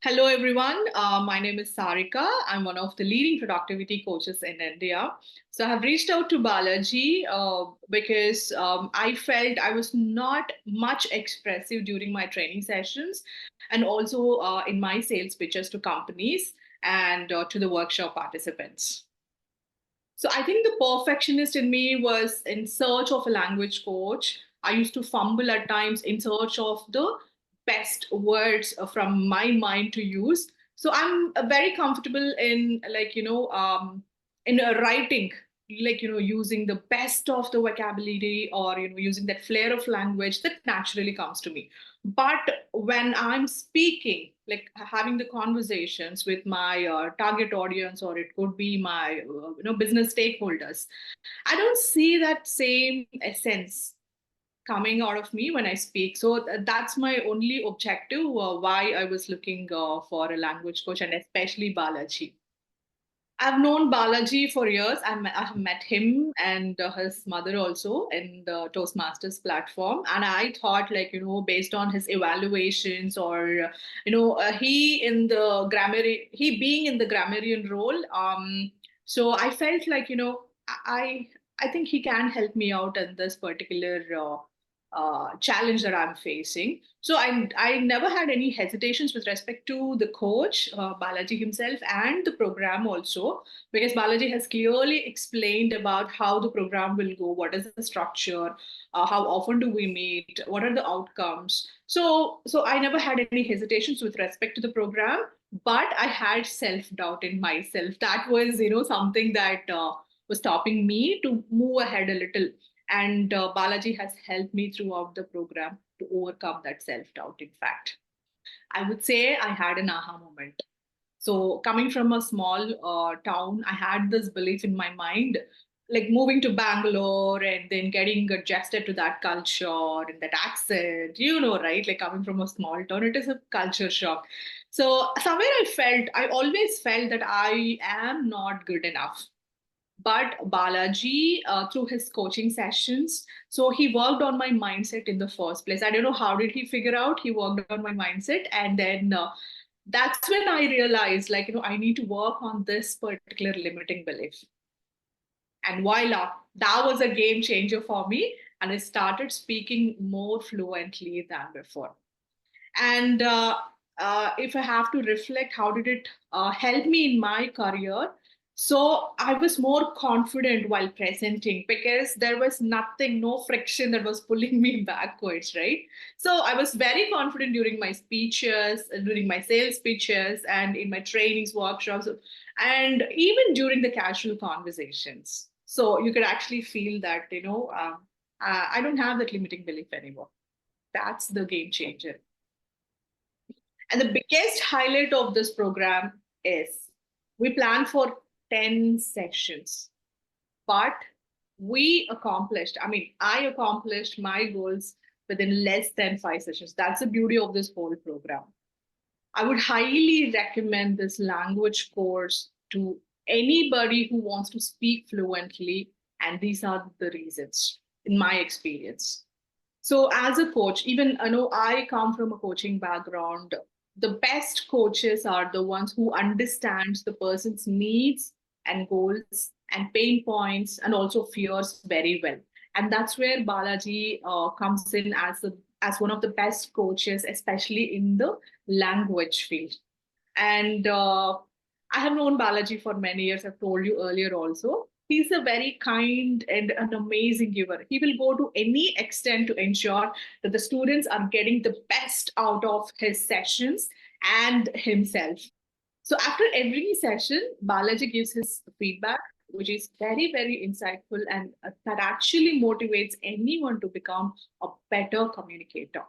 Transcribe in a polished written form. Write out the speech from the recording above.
Hello, everyone. My name is Sarika. I'm one of the leading productivity coaches in India. So I have reached out to Balaji because I felt I was not much expressive during my training sessions and also in my sales pitches to companies and to the workshop participants. So I think the perfectionist in me was in search of a language coach. I used to fumble at times in search of the best words from my mind to use. So I'm very comfortable in writing, using the best of the vocabulary or using that flair of language that naturally comes to me. But when I'm speaking, like having the conversations with my target audience, or it could be my business stakeholders, I don't see that same essence coming out of me when I speak. So that's my only objective, why I was looking for a language coach, and especially Balaji. I've known Balaji for years. I have met him and his mother also in the Toastmasters platform. And I thought, based on his evaluations or, he being in the grammarian role. So I felt like, I, I think he can help me out in this particular challenge that I'm facing. So I never had any hesitations with respect to the coach, Balaji himself, and the program also, because Balaji has clearly explained about how the program will go, what is the structure, how often do we meet, what are the outcomes. So I never had any hesitations with respect to the program, but I had self doubt in myself. That was, something that was stopping me to move ahead a little, and Balaji has helped me throughout the program to overcome that self doubt. In fact, I would say I had an aha moment. So, coming from a small town, I had this belief in my mind, like moving to Bangalore and then getting adjusted to that culture and that accent, right? Like coming from a small town, it is a culture shock. So, somewhere I always felt that I am not good enough. But Balaji, through his coaching sessions, so he worked on my mindset in the first place. I don't know how did he figure out. He worked on my mindset, and then that's when I realized, I need to work on this particular limiting belief. And voila, that was a game changer for me, and I started speaking more fluently than before. And if I have to reflect, how did it help me in my career? So I was more confident while presenting because there was nothing, no friction that was pulling me backwards, right? So I was very confident during my speeches, during my sales pitches, and in my trainings, workshops, and even during the casual conversations. So you could actually feel that, I don't have that limiting belief anymore. That's the game changer. And the biggest highlight of this program is we plan for 10 sessions, but I accomplished my goals within less than 5 sessions. That's the beauty of this whole program. I would highly recommend this language course to anybody who wants to speak fluently. And these are the reasons, in my experience. So, as a coach, even I know I come from a coaching background, the best coaches are the ones who understands the person's needs and goals and pain points and also fears very well. And that's where Balaji comes in as one of the best coaches, especially in the language field. And I have known Balaji for many years. I've told you earlier also. He's a very kind and an amazing giver. He will go to any extent to ensure that the students are getting the best out of his sessions and himself. So after every session, Balaji gives his feedback, which is very, very insightful, and that actually motivates anyone to become a better communicator.